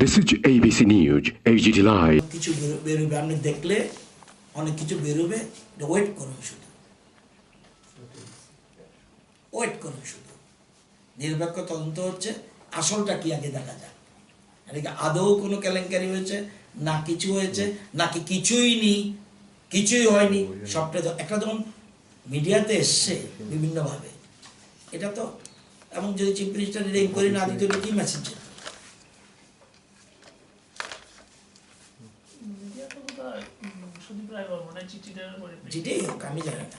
This is ABC News, HD Live. কিছু বেরোবে, আপনি দেখলে অনেক কিছু বেরোবে, ওয়েট করুন, শুধু ওয়েট করুন, শুধু নিরপেক্ষ তদন্ত হচ্ছে, আসলটা কি আগে দেখা যাক, এদিকে আদৌ কোনো কেলেঙ্কারি হয়েছে না কিছু হয়েছে নাকি কিছুই নেই, কিছুই হয়নি, সবটা একটা যখন মিডিয়াতে এসছে বিভিন্নভাবে, এটা তো, এবং যদি চিফ মিনিস্টার ইনকোয়ারি না দিত কি মেসেজ যেত? যেটাই হোক আমি জানি না,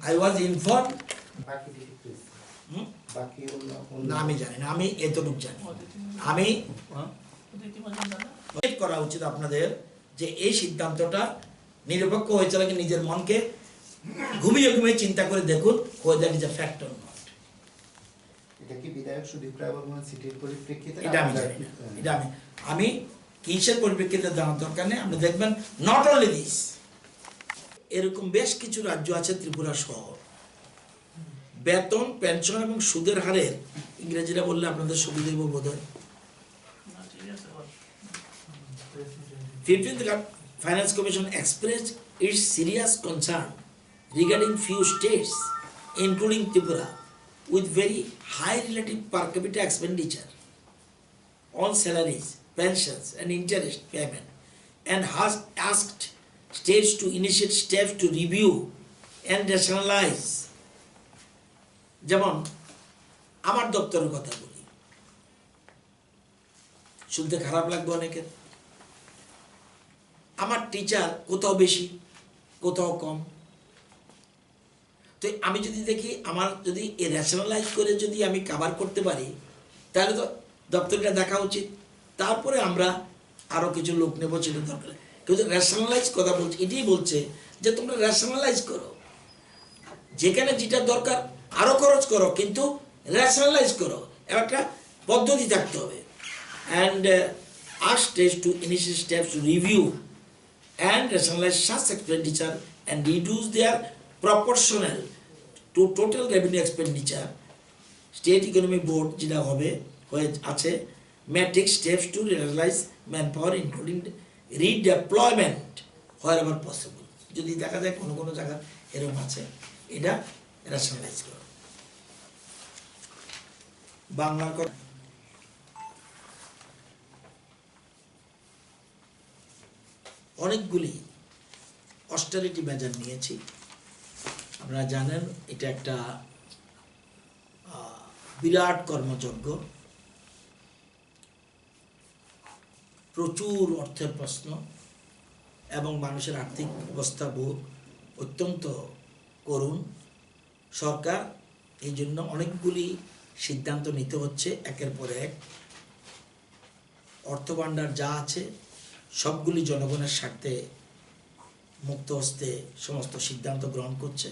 আই ওয়াজ ইনফর্ম, না আমি জানি না, আমি এতটুকু জানি, আমি করা উচিত আপনাদের যে এই সিদ্ধান্তটা নিরপেক্ষ হয়েছে নাকি নিজের মনকে ঘুমিয়ে ঘুমিয়ে চিন্তা করে দেখুন, that is a fact or not. এটা কি বিধায়ক সুদীপ রায় বর্মন সিটির পরিপ্রেক্ষিতে? এটা আমি জানি না, এটা আমি কিসের পরিপ্রেক্ষিতে জানার দরকার নেই। আপনি দেখবেন নট অনলি দিস, এরকম বেশ কিছু রাজ্য আছে ত্রিপুরা সহ, বেতন, পেনশন এবং সুদের হারের, ইংরেজিরা বললে আপনাদের সুবিধা বোধ হয়, 15th Finance Commission expressed its serious concern regarding few states, including Tripura, with very high relative per capita expenditure on salaries, pensions and interest payment, and has asked states to initiate steps to review and rationalize. যেমন আমার দপ্তরের কথা বলি, শুনতে খারাপ লাগবে অনেকের, আমার টিচার কোথাও বেশি কোথাও কম, তো আমি যদি দেখি আমার যদি রেশনালাইজ করে যদি আমি কভার করতে পারি তাহলে তো দপ্তরটা দেখা উচিত, তারপরে আমরা আরও কিছু লোক নেবো, সেটা দরকার। কিন্তু রেশনালাইজ কথা বলছে, এটাই বলছে যে তোমরা রেশনালাইজ করো, যেখানে যেটা দরকার আরও খরচ করো, কিন্তু রেশনালাইজ করো, একটা পদ্ধতি থাকতে হবে। And ask states to initiate steps to review and rationalize such expenditure and reduce their proportional to total revenue expenditure. State Economic Board যেটা হবে হয়ে আছে may take steps to rationalize manpower including redeployment wherever possible. যদি দেখা যায় কোনো কোনো জায়গা এরকম আছে, এটা rationalize করো। বাংলার কথা অনেকগুলি অস্টারিটি মেজার নিয়েছি, আপনারা জানেন এটা একটা বিরাট কর্মযজ্ঞ, প্রচুর অর্থের প্রশ্ন এবং মানুষের আর্থিক অবস্থা অত্যন্ত করুণ। সরকার এই জন্য অনেকগুলি সিদ্ধান্ত নিতে হচ্ছে একের পর এক, অর্থভাণ্ডার যা আছে সবগুলি জনগণের স্বার্থে মুক্ত হস্তে সমস্ত সিদ্ধান্ত গ্রহণ করছে।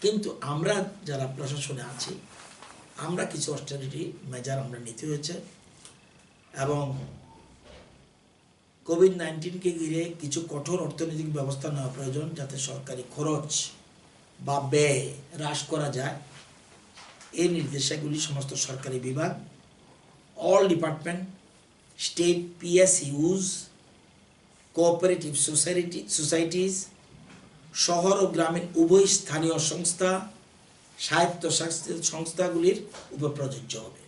কিন্তু আমরা যারা প্রশাসনে আছি, আমরা কিছু অস্টারিটি মেজার আমরা নিতে হয়েছে, এবং কোভিড-19কে ঘিরে কিছু কঠোর অর্থনৈতিক ব্যবস্থা নেওয়া প্রয়োজন, যাতে সরকারি খরচ বা ব্যয় হ্রাস করা যায়। এই নির্দেশাগুলি সমস্ত সরকারি বিভাগ, all department, state PSUs, cooperative societies, শহর ও গ্রামীণ উভয় স্থানীয় সংস্থা, স্বায়ত্তশাসিত সংস্থাগুলির উপর প্রযোজ্য হবে।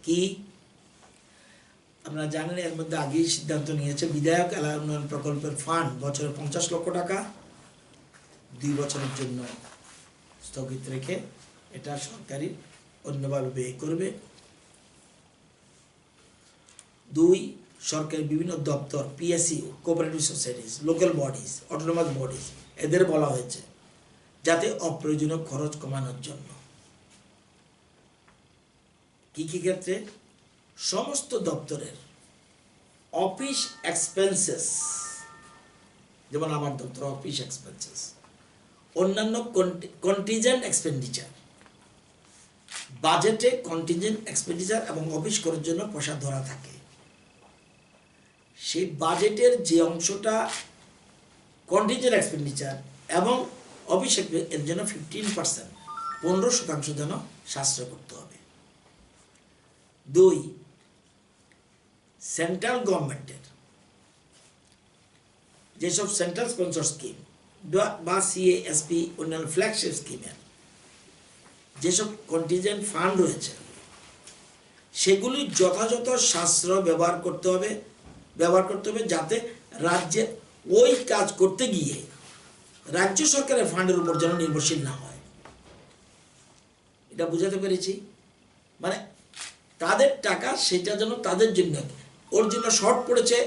কি আপনারা জানেন, এর মধ্যে আগেই সিদ্ধান্ত নিয়েছে বিধায়ক এলাকা উন্নয়ন প্রকল্পের ফান্ড বছরে 50 লক্ষ টাকা 2 বছরের জন্য স্থগিত রেখে এটা সরকারি অন্যভাবে ব্যয় করবে। 2, সরকারি বিভিন্ন দপ্তর, PSU, cooperative societies, local bodies, autonomous bodies, এদের বলা হয়েছে যাতে অপ্রয়োজনীয় খরচ কমানোর জন্য। কি কি ক্ষেত্রে? সমস্ত দপ্তরের অফিস এক্সপেন্সেস, যেমন আমার দপ্তর অফিস এক্সপেন্সেস, অন্যান্য কন্টিনজেন্ট এক্সপেন্ডিচার, বাজেটে কন্টিনজেন্ট এক্সপেন্ডিচার এবং অফিস করার জন্য পয়সা ধরা থাকে, সেই বাজেটের যে অংশটা কন্টিনজেন্ট এক্সপেন্ডিচার এবং অফিস এর জন্য 15%, 15% যেন সাশ্রয় করতে হবে। 2, সেন্ট্রাল গভর্নমেন্টের যেসব সেন্ট্রাল স্পন্সর স্কিম বা সিএএসপি অন্যান্য ফ্ল্যাগশিপ স্কিমের যেসব কন্টিনজেন্ট ফান্ড রয়েছে সেগুলি যথাযথ সাশ্রয় ব্যবহার করতে হবে যাতে রাজ্যের ওই কাজ করতে গিয়ে রাজ্য সরকারের ফান্ডের উপর যেন নির্ভরশীল না হয়। এটা বুঝাতে পেরেছি? মানে তাদের টাকা সেটা যেন তাদের জন্য, ওর জন্য শর্ট পড়েছে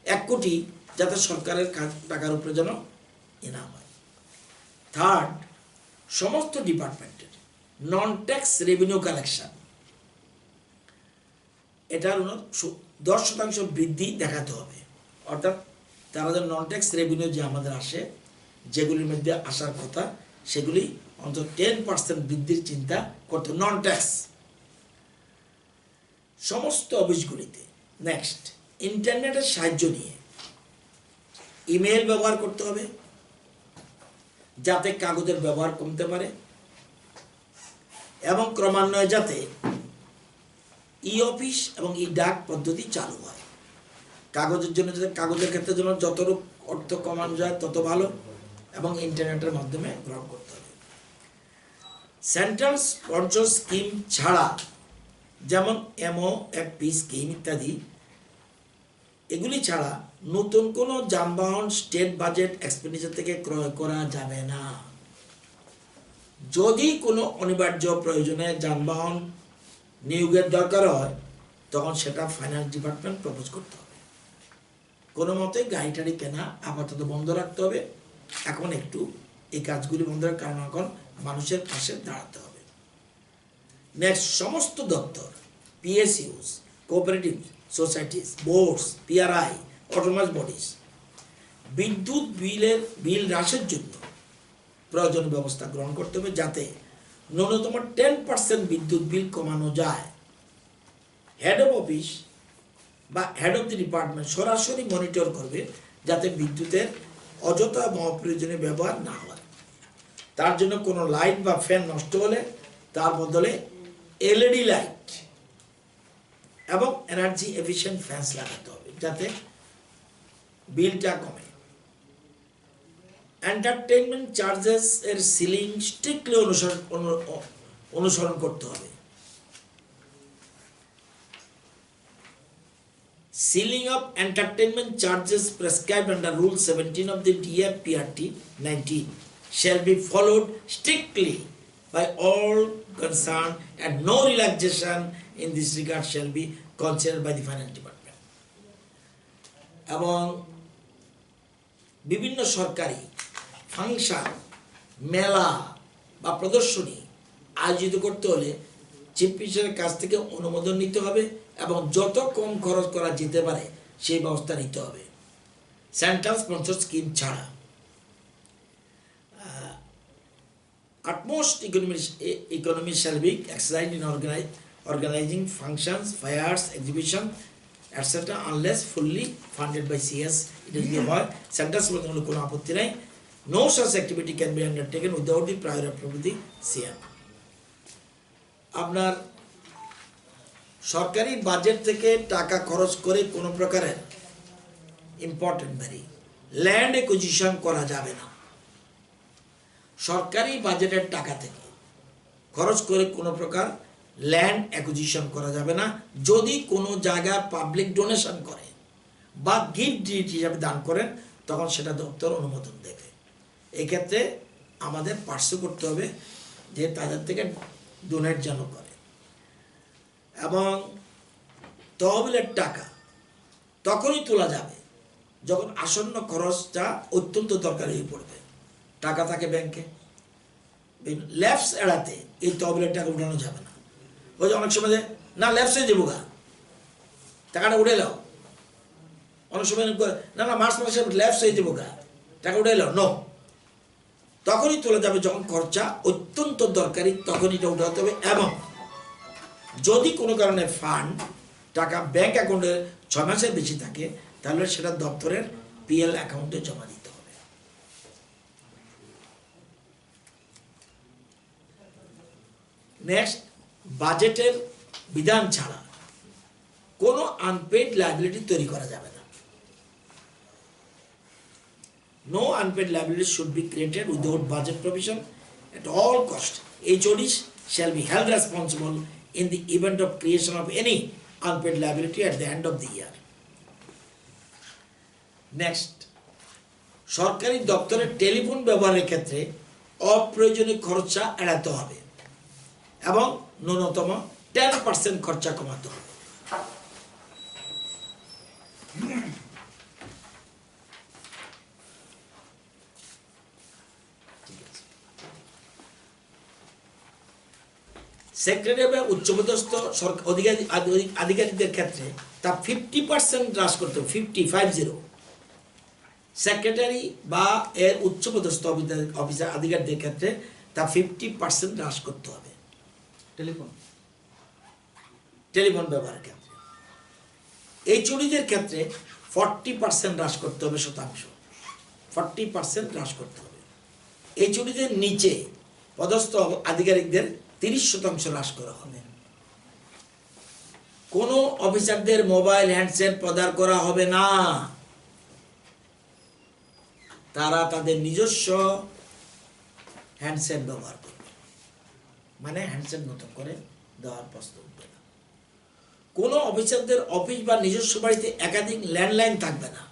1 কোটি, যাতে সরকারের টাকার উপরে যেন না হয়। থার্ড, সমস্ত ডিপার্টমেন্টের নন ট্যাক্স রেভিনিউ কালেকশন এটার 10% বৃদ্ধি দেখাতে হবে। অর্থাৎ তারা যেন নন ট্যাক্স রেভিনিউ যে আমাদের আসে, যেগুলির মধ্যে আসার কথা, সেগুলি অন্তত 10% বৃদ্ধির চিন্তা করতে, নন ট্যাক্স সমস্ত অফিসগুলিতে। নেক্সট, ইন্টারনেটের সাহায্য নিয়ে ইমেল ব্যবহার করতে হবে যাতে কাগজের ব্যবহার কমতে পারে, এবং ক্রমান্বয়ে যাতে ই অফিস এবং ই ডাক পদ্ধতি চালু হয়। কাগজের জন্য যাতে, কাগজের ক্ষেত্রে যেন যতটুকু অর্থ কমানো যায় তত ভালো, এবং ইন্টারনেটের মাধ্যমে গ্রহণ করতে হবে। সেন্ট্রাল স্পন্সর স্কিম ছাড়া, যেমন এমওএফপি স্কিম ইত্যাদি, এগুলি ছাড়া নতুন কোনো যানবাহন স্টেট বাজেট এক্সপেন্ডিচার থেকে ক্রয় করা যাবে না। যদি কোনো অনিবার্য প্রয়োজনে যানবাহন নিয়োগের দরকার হয়, তখন সেটা ফাইন্যান্স ডিপার্টমেন্ট প্রপোজ করতে হবে। কোনো মতে গাড়ি টাড়ি কেনা আপাতত বন্ধ রাখতে হবে। এখন একটু এই কাজগুলি বন্ধ রাখার কারণ এখন মানুষের পাশে দাঁড়াতে হবে। নেক্সট, সমস্ত দপ্তর, পিএসইউস, cooperative societies, boards, PRI, autonomous bodies বিদ্যুৎ বিল হ্রাসের জন্য প্রয়োজনীয় ব্যবস্থা গ্রহণ করতে হবে, যাতে ন্যূনতম 10% বিদ্যুৎ বিল কমানো যায়। হেড অফ অফিস বা হেড অফ দি ডিপার্টমেন্ট সরাসরি মনিটর করবে যাতে বিদ্যুতের অযথা এবং অপ্রয়োজনীয় ব্যবহার না হয়। তার জন্য কোনো লাইট বা ফ্যান নষ্ট হলে তার বদলে এলইডি লাইট এবং এনার্জি এফিশিয়েন্ট ফ্যান্স লাগাতে হবে যাতে বিলটা কমে। এন্টারটেইনমেন্ট চার্জেস এর সিলিং স্ট্রিক্টলি অনুসরণ করতে হবে। Ceiling of entertainment charges prescribed under Rule 17 of the DFPRT 19 shall be followed strictly by all concerned, and no relaxation in this regard shall be considered by the Finance Department. এবং বিভিন্ন সরকারি function, মেলা বা প্রদর্শনী আয়োজিত করতে হলে chief মিনিস্টারের কাছ থেকে অনুমোদন নিতে হবে, এবং যত কম খরচ করা যেতে পারে সেই ব্যবস্থা নিতে হবে সেন্ট্রাল স্পন্সর স্কিম ছাড়া। utmost economy shall be exercised in organizing functions, fairs, exhibition, etc. unless fully funded by CS. It is therefore central sponsor কোনো আপত্তি নাই। No such activity can be undertaken without the prior approval of the CM. আপনার সরকারি budget থেকে টাকা খরচ করে কোনো প্রকারের ইম্পর্টেন্ট ভ্যারি ল্যান্ড অ্যাকুইজিশন করা যাবে না। সরকারি বাজেটের টাকা থেকে খরচ করে কোনো প্রকার ল্যান্ড অ্যাকুইজিশন করা যাবে না। যদি কোনো জায়গা পাবলিক ডোনেশন করে বা গিফট হিসাবে দান করেন, তখন সেটা দপ্তর অনুমোদন দেবে। এক্ষেত্রে আমাদের পার্শ্ব করতে হবে যে তাদের থেকে ডোনেট যেন করে। এবং তহবিলের টাকা তখনই তোলা যাবে যখন আসন্ন খরচটা অত্যন্ত দরকারি হয়ে পড়বে। টাকা থাকে ব্যাংকে, ল্যাপস এড়াতে এই তহবিলের টাকা উঠানো যাবে না। ওই যে অনেক সময় না ল্যাপস হয়ে যাবো গা, টাকাটা উঠে নাও। অনেক সময় না মার্চ মাসে ল্যাপস হয়ে যাবো গা, টাকা উঠে নাও। নো, তখনই তোলা যাবে যখন খরচা অত্যন্ত দরকারি, তখনই এটা উঠাতে হবে। এবং যদি কোনো কারণে ফান্ড টাকা ব্যাংক অ্যাকাউন্টে 6 মাসের বেশি থাকে, তাহলে সেটা দপ্তরের পিএল অ্যাকাউন্টে জমা দিতে হবে। নেক্সট, বাজেটের বিধান ছাড়া কোনো আনপেড লায়াবিলিটি তৈরি করা যাবে না। No unpaid liability should be created without budget provision at all cost. HODs shall be held responsible in the event of creation of any unpaid liability at the end of the year. Next, সরকারি দপ্তরের telephone ব্যবহারের ক্ষেত্রে অপ্রয়োজনীয় খরচা এড়াতে হবে এবং ন্যূনতম 10% খরচা কমাতে হবে। সেক্রেটারি বা উচ্চপদস্থ আধিকারিকদের ক্ষেত্রে তা 50% হ্রাস করতে হবে। 50 সেক্রেটারি বা এর উচ্চপদস্থ অফিসার আধিকারিকদের ক্ষেত্রে তা 50% হ্রাস করতে হবে টেলিফোন ব্যবহারের ক্ষেত্রে। HODদের ক্ষেত্রে 40% হ্রাস করতে হবে, 40% হ্রাস করতে হবে। HODদের নিচে পদস্থ আধিকারিকদের 30% হ্রাস করা হবে। কোনো অফিসারদের মোবাইল হ্যান্ডসেট প্রদান করা হবে না, তারা তাদের নিজস্ব হ্যান্ডসেট ব্যবহার করবে, মানে হ্যান্ডসেট নতুন করে দেওয়ার প্রশ্ন উঠবে না। কোনো অফিসারদের অফিস বা নিজস্ব বাড়িতে একাধিক ল্যান্ডলাইন থাকবে না।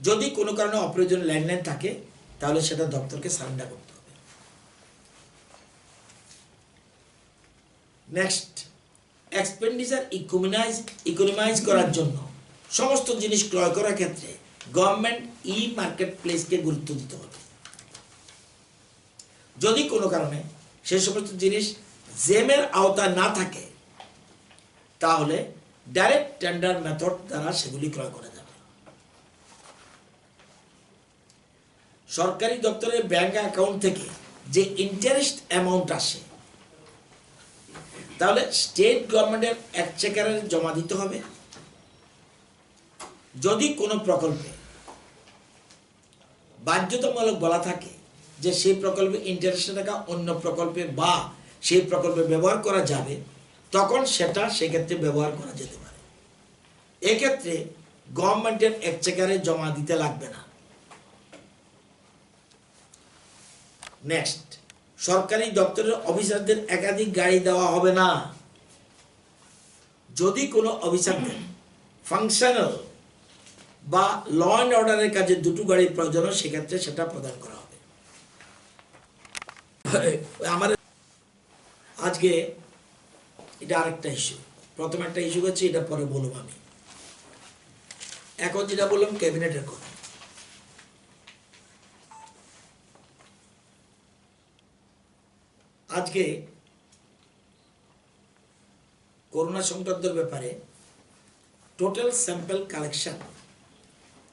যদি কোনো কারণে অপ্রয়োজনীয় ল্যান্ডলাইন থাকে তাহলে সেটা দপ্তরকে সারেন্ডার করতে হবে। নেক্সট, এক্সপেন্ডিচার ইকোনমাইজ করার জন্য সমস্ত জিনিস ক্রয় করার ক্ষেত্রে গভর্নমেন্ট মার্কেট প্লেসকে গুরুত্ব দিতে হবে। যদি কোনো কারণে সে সমস্ত জিনিস জেমের আওতায় না থাকে তাহলে ডাইরেক্ট টেন্ডার মেথড দ্বারা সেগুলি ক্রয় করা যাবে। সরকারি দপ্তরের ব্যাংক অ্যাকাউন্ট থেকে যে ইন্টারেস্ট অ্যামাউন্ট আসে তাহলে স্টেট গভর্নমেন্টের এক্সচেকারে জমা দিতে হবে। যদি কোনো প্রকল্পে বাধ্যতামূলক বলা থাকে যে সেই প্রকল্পে ইন্টারেস্টের টাকা অন্য প্রকল্পে বা সেই প্রকল্পে ব্যবহার করা যাবে, তখন সেটা সেক্ষেত্রে ব্যবহার করা যেতে পারে। এক্ষেত্রে গভর্নমেন্টের এক্সচেকারে জমা দিতে লাগবে না। নেক্সট, সরকারি দপ্তরের অফিসারদের একাধিক গাড়ি দেওয়া হবে না। যদি কোনো অফিসারদের ফাংশনাল বা ল অ্যান্ড অর্ডারের কাজে দুটো গাড়ির প্রয়োজন হয় সেক্ষেত্রে সেটা প্রদান করা হবে। আমার আজকে এটা আরেকটা ইস্যু, প্রথম একটা ইস্যু হচ্ছে, এটা পরে বলব আমি। এখন যেটা বললাম ক্যাবিনেটের কথা, আজকে করোনা সংক্রান্তের ব্যাপারে total sample collection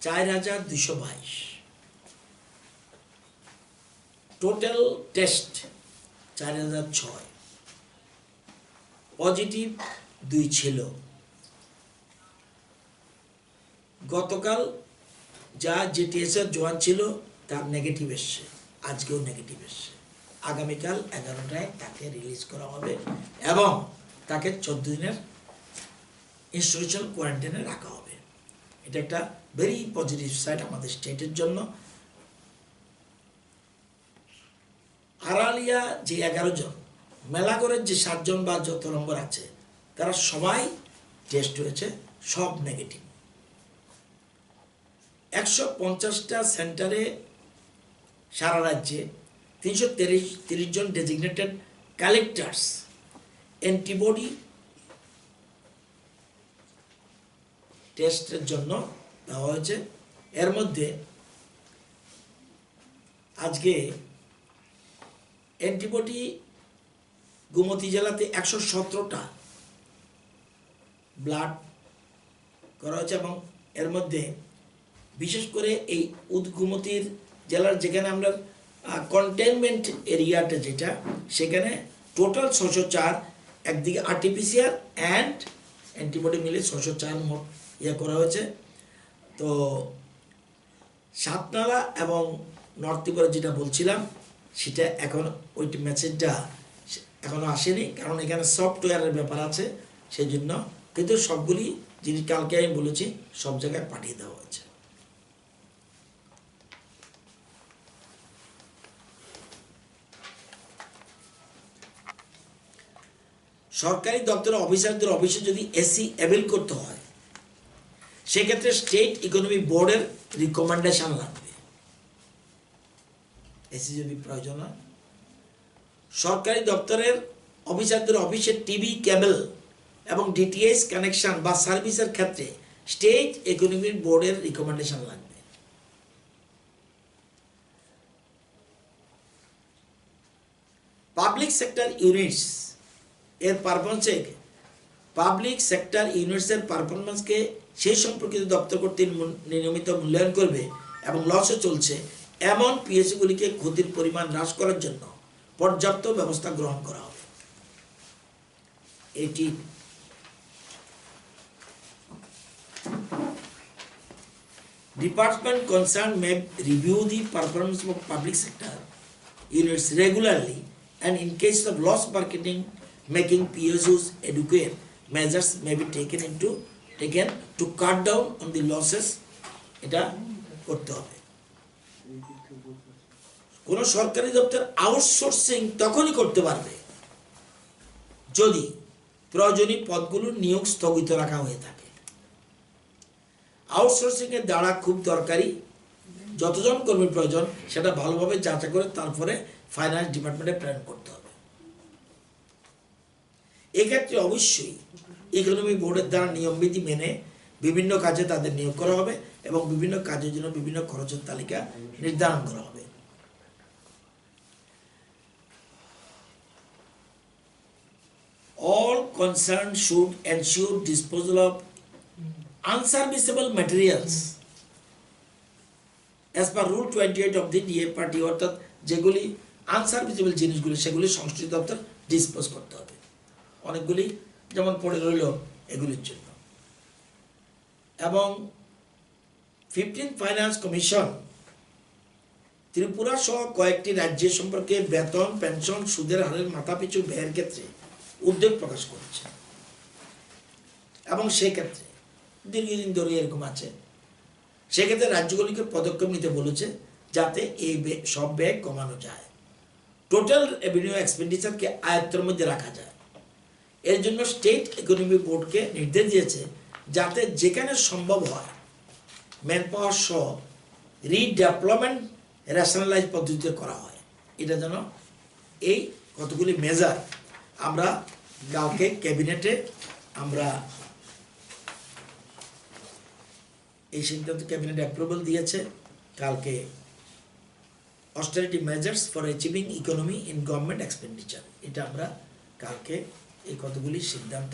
4222, total test 4006, positive 2 ছিল। গতকাল যা জিটিএসের জোয়ান ছিল তার নেগেটিভ এসছে, আজকেও নেগেটিভ এসছে। আগামীকাল 11টায় তাকে রিলিজ করা হবে এবং তাকে 14 দিনের ইনস্টিটিউশনাল কোয়ারেন্টাইনে রাখা হবে। এটা একটা ভেরি পজিটিভ সাইড আমাদের স্টেটের জন্য। আড়ালিয়া যে 11 জন, মেলাগড়ের যে 7 জন বা যত নম্বর আছে তারা সবাই টেস্ট হয়েছে, সব নেগেটিভ। 150টা সেন্টারে সারা রাজ্যে 330 জন ডেজিগনেটেড কালেক্টার্স অ্যান্টিবডি টেস্টের জন্য দেওয়া হয়েছে। এর মধ্যে আজকে অ্যান্টিবডি গোমতী জেলাতে 117টা ব্লাড করা হয়েছে এবং এর মধ্যে বিশেষ করে এই গোমতীর জেলার যেখানে আমরা কন্টেনমেন্ট এরিয়াটা যেটা, সেখানে টোটাল 604, একদিকে আরটিপিসিআর অ্যান্ড অ্যান্টিবডি মিলে 604 মোট করা হয়েছে। তো সাতনালা এবং নর্থ ত্রিপুরা যেটা বলছিলাম সেটা এখন ওই মেসেজটা এখনো আসেনি, কারণ এখানে সফটওয়্যারের ব্যাপার আছে, সেই জন্য কিন্তু সবগুলি জিনিস কালকে আমি বলেছি সব জায়গায় পাঠিয়ে দেওয়া হয়েছে। সরকারি দপ্তরের অফিসারদের অফিসে যদি এসি অ্যাভেল করতে হয় সেক্ষেত্রে স্টেট ইকোনমি বোর্ডের রিকমেন্ডেশন লাগবে। এসি যদি প্রয়োজন হয়, সরকারি দপ্তরের অফিসারদের অফিসে টিভি কেবল এবং ডিটিএইচ কানেকশন বা সার্ভিসের ক্ষেত্রে স্টেট ইকোনমি বোর্ডের রিকমেন্ডেশন লাগবে। পাবলিক সেক্টর ইউনিটস এর পারফরমেন্সকে সেই সম্পর্কিত দপ্তর কর্তৃক নিয়মিত মূল্যায়ন করবে এবং লসে চলছে এমন পিএসইগুলিকে ক্ষতির পরিমাণ হ্রাস করার জন্য পর্যাপ্ত ব্যবস্থা গ্রহণ করা হবে। এটি Department concerned may review the performance of public sector units regularly and in case of loss marketing making PSUs adequate measures may be taken to cut down on the losses এটা করতে হবে। কোন সরকারি দপ্তর আউটসোর্সিং তখনই করতে পারবে যদি প্রয়োজনীয় পদগুলোর নিয়োগ স্থগিত রাখা হয়ে থাকে। আউটসোর্সিং এর দ্বারা খুব দরকারি যতজন কর্মীর প্রয়োজন সেটা ভালোভাবে যাচাই করে তারপরে ফাইন্যান্স ডিপার্টমেন্টে প্ল্যান করতে হবে। এক্ষেত্রে অবশ্যই ইকোনমি বোর্ডের দ্বারা নিয়মবিধি মেনে বিভিন্ন কাজে তাদের নিয়োগ করা হবে এবং বিভিন্ন কাজের জন্য বিভিন্ন খরচের তালিকা নির্ধারণ করা হবে। All concerned should ensure disposal of unserviceable materials as per Rule 28 of the DA-Party, অর্থাৎ যেগুলি আনসার্ভিসেবল জিনিসগুলি সেগুলি সংশ্লিষ্ট দপ্তর ডিসপোজ করতে হবে। অনেকগুলি যেমন পড়ে রইল এগুলির জন্য। এবং 15th ফাইন্যান্স কমিশন ত্রিপুরা সহ কয়েকটি রাজ্যের সম্পর্কে বেতন, পেনশন, সুদের হারের মাথাপিছু ব্যয়ের ক্ষেত্রে উদ্বেগ প্রকাশ করেছে এবং সেক্ষেত্রে দীর্ঘদিন ধরে এরকম আছে, সেক্ষেত্রে রাজ্যগুলিকে পদক্ষেপ নিতে বলেছে যাতে এই সব ব্যয় কমানো যায়, টোটাল রেভিনিউ এক্সপেন্ডিচারকে আয়ত্তের মধ্যে রাখা যায়। এর জন্য স্টেট ইকোনমি বোর্ডকে নির্দেশ দিয়েছে যাতে যেখানে সম্ভব হয় ম্যান পাওয়ার সহ রিডেভেলপমেন্ট রেশনালাইজ পদ্ধতিতে করা হয়। এটা যেন এই কতগুলি মেজার আমরা কালকে ক্যাবিনেটে আমরা এই সিদ্ধান্ত ক্যাবিনেট অ্যাপ্রুভাল দিয়েছে। কালকে austerity measures for achieving economy in government expenditure, এটা আমরা কালকে এই কতগুলি সিদ্ধান্ত